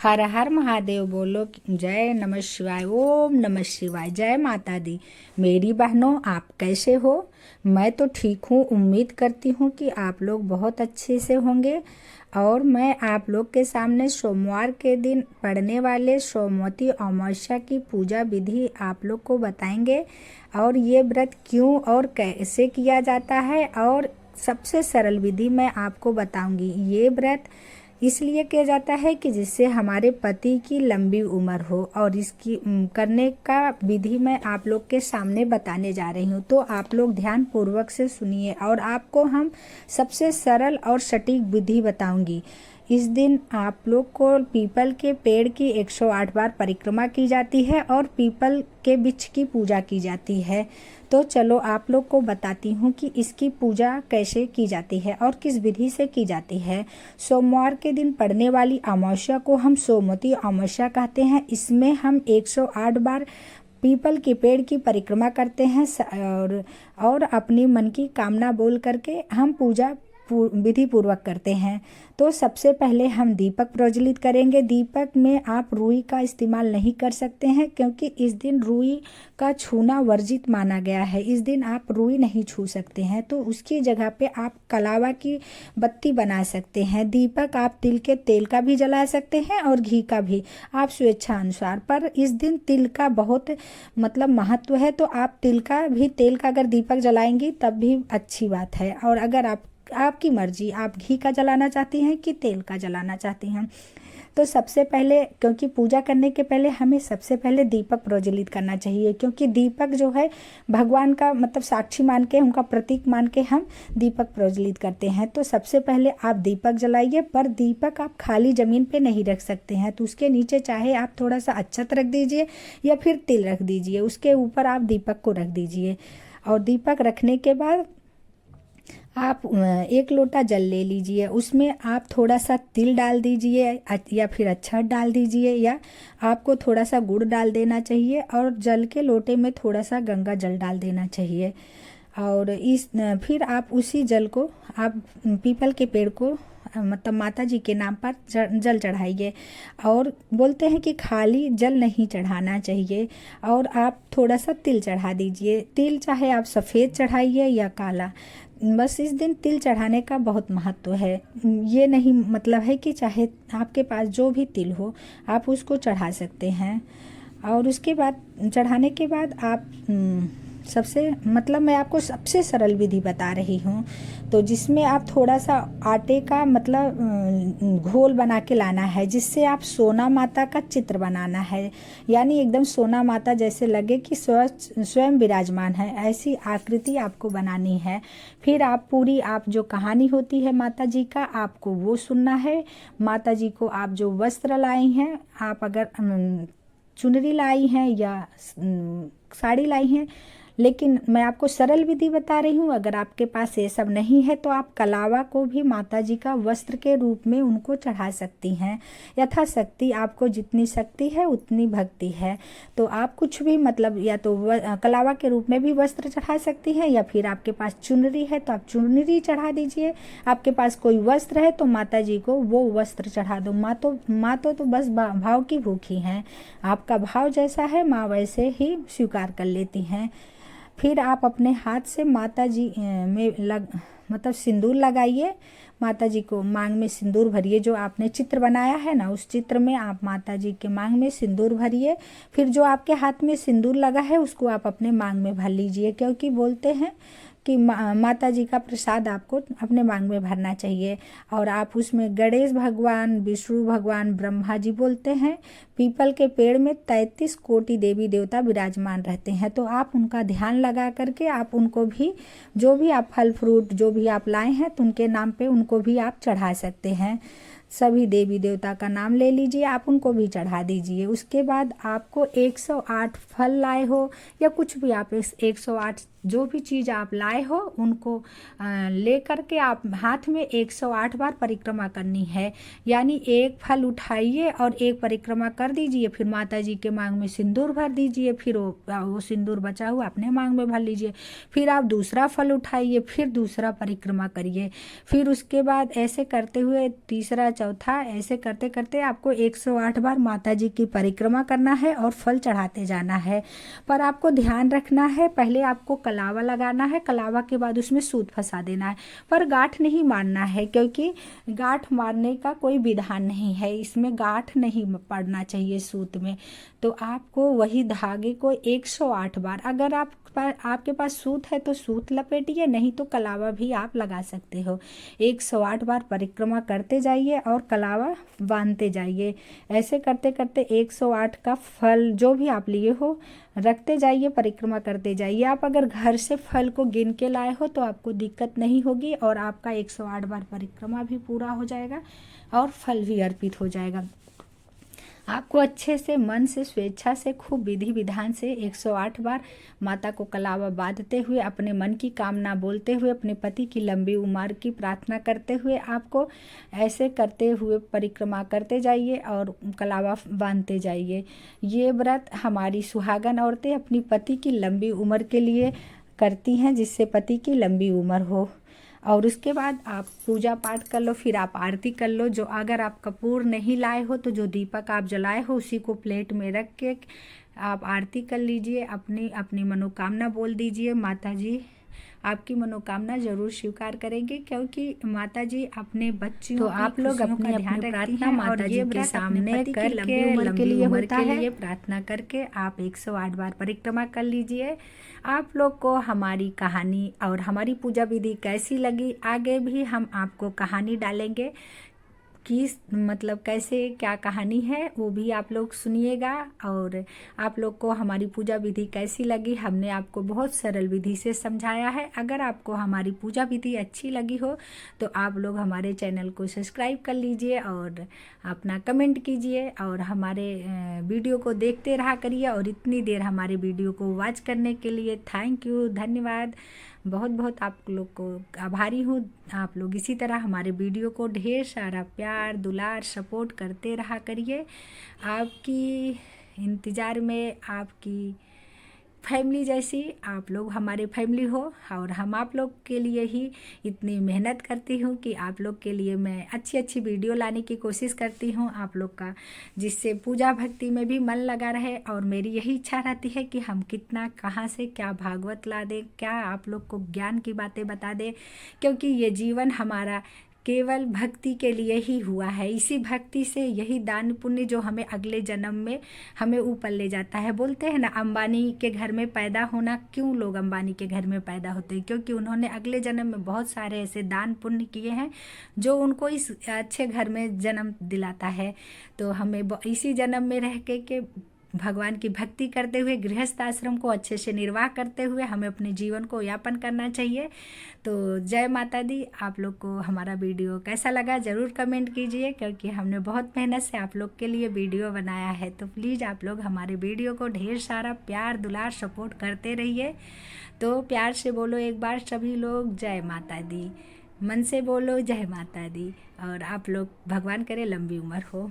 हर हर महादेव बोलो। जय नमः शिवाय। ओम नमः शिवाय। जय माता दी। मेरी बहनों, आप कैसे हो? मैं तो ठीक हूँ। उम्मीद करती हूँ कि आप लोग बहुत अच्छे से होंगे। और मैं आप लोग के सामने सोमवार के दिन पड़ने वाले सोमवती अमावस्या की पूजा विधि आप लोग को बताएंगे, और ये व्रत क्यों और कैसे किया जाता है, और सबसे सरल विधि मैं आपको बताऊंगी। ये व्रत इसलिए किया जाता है कि जिससे हमारे पति की लंबी उम्र हो, और इसकी करने का विधि मैं आप लोग के सामने बताने जा रही हूँ। तो आप लोग ध्यान पूर्वक से सुनिए, और आपको हम सबसे सरल और सटीक विधि बताऊंगी। इस दिन आप लोग को पीपल के पेड़ की 108 बार परिक्रमा की जाती है, और पीपल के वृक्ष की पूजा की जाती है। तो चलो आप लोग को बताती हूँ कि इसकी पूजा कैसे की जाती है और किस विधि से की जाती है। सोमवार के दिन पड़ने वाली अमावस्या को हम सोमवती अमावस्या कहते हैं। इसमें हम 108 बार पीपल के पेड़ की परिक्रमा करते हैं, और अपनी मन की कामना बोल करके हम पूजा विधि पूर्वक करते हैं। तो सबसे पहले हम दीपक प्रज्वलित करेंगे। दीपक में आप रुई का इस्तेमाल नहीं कर सकते हैं, क्योंकि इस दिन रुई का छूना वर्जित माना गया है। इस दिन आप रुई नहीं छू सकते हैं, तो उसकी जगह पे आप कलावा की बत्ती बना सकते हैं। दीपक आप तिल के तेल का भी जला सकते हैं और घी का भी, आप स्वेच्छा अनुसार। पर इस दिन तिल का बहुत महत्व है, तो आप तिल का भी, तेल का अगर दीपक जलाएंगी तब भी अच्छी बात है। और अगर आपकी मर्जी, आप घी का जलाना चाहती हैं कि तेल का जलाना चाहती हैं। तो सबसे पहले, क्योंकि पूजा करने के पहले हमें सबसे पहले दीपक प्रज्वलित करना चाहिए, क्योंकि दीपक जो है भगवान का साक्षी मान के, उनका प्रतीक मान के हम दीपक प्रज्वलित करते हैं। तो सबसे पहले आप दीपक जलाइए, पर दीपक आप खाली ज़मीन पे नहीं रख सकते हैं। तो उसके नीचे चाहे आप थोड़ा सा अक्षत रख दीजिए या फिर तिल रख दीजिए, उसके ऊपर आप दीपक को रख दीजिए। और दीपक रखने के बाद आप 1 लोटा जल ले लीजिए, उसमें आप थोड़ा सा तिल डाल दीजिए, या फिर अक्षत डाल दीजिए, या आपको थोड़ा सा गुड़ डाल देना चाहिए, और जल के लोटे में थोड़ा सा गंगा जल डाल देना चाहिए। और फिर आप उसी जल को आप पीपल के पेड़ को माता जी के नाम पर जल चढ़ाइए। और बोलते हैं कि खाली जल नहीं चढ़ाना चाहिए, और आप थोड़ा सा तिल चढ़ा दीजिए। तिल चाहे आप सफ़ेद चढ़ाइए या काला, बस इस दिन तिल चढ़ाने का बहुत महत्व है। ये नहीं है कि चाहे आपके पास जो भी तिल हो आप उसको चढ़ा सकते हैं। और उसके बाद चढ़ाने के बाद आप मैं आपको सबसे सरल विधि बता रही हूँ, तो जिसमें आप थोड़ा सा आटे का घोल बना के लाना है, जिससे आप सोना माता का चित्र बनाना है। यानी एकदम सोना माता जैसे लगे कि स्वयं विराजमान है, ऐसी आकृति आपको बनानी है। फिर आप जो कहानी होती है माता जी का, आपको वो सुनना है। माता जी को आप जो वस्त्र लाई हैं, आप अगर चुनरी लाई हैं या साड़ी लाई हैं, लेकिन मैं आपको सरल विधि बता रही हूँ। अगर आपके पास ये सब नहीं है तो आप कलावा को भी माता जी का वस्त्र के रूप में उनको चढ़ा सकती हैं। यथाशक्ति, आपको जितनी शक्ति है उतनी भक्ति है, तो आप कुछ भी या तो कलावा के रूप में भी वस्त्र चढ़ा सकती हैं, या फिर आपके पास चुनरी है तो आप चुनरी चढ़ा दीजिए। आपके पास कोई वस्त्र है तो माता जी को वो वस्त्र चढ़ा दो। माँ तो बस भाव की भूखी हैं, आपका भाव जैसा है माँ वैसे ही स्वीकार कर लेती हैं। फिर आप अपने हाथ से माता जी में सिंदूर लगाइए। माता जी को मांग में सिंदूर भरिए। जो आपने चित्र बनाया है ना, उस चित्र में आप माता जी के मांग में सिंदूर भरिए। फिर जो आपके हाथ में सिंदूर लगा है उसको आप अपने मांग में भर लीजिए, क्योंकि बोलते हैं कि माता जी का प्रसाद आपको अपने मांग में भरना चाहिए। और आप उसमें गणेश भगवान, विष्णु भगवान, ब्रह्मा जी बोलते हैं। पीपल के पेड़ में 33 कोटि देवी देवता विराजमान रहते हैं, तो आप उनका ध्यान लगा करके आप उनको भी, जो भी आप फल फ्रूट जो भी आप लाए हैं तो उनके नाम पे उनको भी आप चढ़ा सकते हैं। सभी देवी देवता का नाम ले लीजिए, आप उनको भी चढ़ा दीजिए। उसके बाद आपको 108 फल लाए हो या कुछ भी, आप 108 जो भी चीज़ आप लाए हो उनको ले करके आप हाथ में 108 बार परिक्रमा करनी है। यानी एक फल उठाइए और एक परिक्रमा कर दीजिए, फिर माता जी के मांग में सिंदूर भर दीजिए, फिर वो सिंदूर बचा हुआ अपने मांग में भर लीजिए। फिर आप दूसरा फल उठाइए, फिर दूसरा परिक्रमा करिए। फिर उसके बाद ऐसे करते हुए तीसरा चौथा। ऐसे करते करते आपको 108 बार माता जी की परिक्रमा करना है और फल चढ़ाते जाना है। पर आपको ध्यान रखना है, पहले आपको कलावा लगाना है, कलावा के बाद उसमें सूत फंसा देना है, पर गांठ नहीं मारना है, क्योंकि गांठ मारने का कोई विधान नहीं है, इसमें गांठ नहीं पड़ना चाहिए सूत में। तो आपको वही धागे को 108 बार, अगर आपके पास सूत है तो सूत लपेटिए, नहीं तो कलावा भी आप लगा सकते हो। 108 बार परिक्रमा करते जाइए और कलावा बांधते जाइए। ऐसे करते करते 108 का फल जो भी आप लिए हो रखते जाइए, परिक्रमा करते जाइए। आप अगर घर से फल को गिन के लाए हो तो आपको दिक्कत नहीं होगी और आपका 108 बार परिक्रमा भी पूरा हो जाएगा और फल भी अर्पित हो जाएगा। आपको अच्छे से मन से स्वेच्छा से खूब विधि विधान से 108 बार माता को कलावा बांधते हुए, अपने मन की कामना बोलते हुए, अपने पति की लंबी उम्र की प्रार्थना करते हुए आपको ऐसे करते हुए परिक्रमा करते जाइए और कलावा बांधते जाइए। ये व्रत हमारी सुहागन औरतें अपनी पति की लंबी उम्र के लिए करती हैं, जिससे पति की लंबी उम्र हो। और उसके बाद आप पूजा पाठ कर लो, फिर आप आरती कर लो। जो अगर आप कपूर नहीं लाए हो तो जो दीपक आप जलाए हो उसी को प्लेट में रख के आप आरती कर लीजिए, अपनी अपनी मनोकामना बोल दीजिए। माता जी आपकी मनोकामना जरूर स्वीकार करेंगे, क्योंकि माता जी अपने बच्चों तो आप लोग अपनी अपनी प्रार्थना माता जी के सामने करके लंबी उम्र के लिए प्रार्थना करके आप 108 बार परिक्रमा कर लीजिए। आप लोग को हमारी कहानी और हमारी पूजा विधि कैसी लगी, आगे भी हम आपको कहानी डालेंगे कि मतलब कैसे क्या कहानी है वो भी आप लोग सुनिएगा। और आप लोग को हमारी पूजा विधि कैसी लगी, हमने आपको बहुत सरल विधि से समझाया है। अगर आपको हमारी पूजा विधि अच्छी लगी हो तो आप लोग हमारे चैनल को सब्सक्राइब कर लीजिए और अपना कमेंट कीजिए और हमारे वीडियो को देखते रहा करिए। और इतनी देर हमारे वीडियो को वॉच करने के लिए थैंक यू, धन्यवाद। बहुत बहुत आप लोग को आभारी हूँ। आप लोग इसी तरह हमारे वीडियो को ढेर सारा प्यार दुलार सपोर्ट करते रहा करिए। आपकी इंतज़ार में आपकी फैमिली जैसी आप लोग हमारे फैमिली हो, और हम आप लोग के लिए ही इतनी मेहनत करती हूँ कि आप लोग के लिए मैं अच्छी अच्छी वीडियो लाने की कोशिश करती हूँ आप लोग का, जिससे पूजा भक्ति में भी मन लगा रहे। और मेरी यही इच्छा रहती है कि हम कितना कहाँ से क्या भागवत ला दें, क्या आप लोग को ज्ञान की बातें बता दें, क्योंकि ये जीवन हमारा केवल भक्ति के लिए ही हुआ है। इसी भक्ति से यही दान पुण्य जो हमें अगले जन्म में हमें ऊपर ले जाता है। बोलते हैं ना, अंबानी के घर में पैदा होना, क्यों लोग अंबानी के घर में पैदा होते हैं, क्योंकि उन्होंने अगले जन्म में बहुत सारे ऐसे दान पुण्य किए हैं जो उनको इस अच्छे घर में जन्म दिलाता है। तो हमें इसी जन्म में रह के भगवान की भक्ति करते हुए गृहस्थ आश्रम को अच्छे से निर्वाह करते हुए हमें अपने जीवन को यापन करना चाहिए। तो जय माता दी। आप लोग को हमारा वीडियो कैसा लगा ज़रूर कमेंट कीजिए, क्योंकि हमने बहुत मेहनत से आप लोग के लिए वीडियो बनाया है। तो प्लीज़ आप लोग हमारे वीडियो को ढेर सारा प्यार दुलार सपोर्ट करते रहिए। तो प्यार से बोलो एक बार सभी लोग जय माता दी, मन से बोलो जय माता दी, और आप लोग भगवान करे लंबी उम्र हो।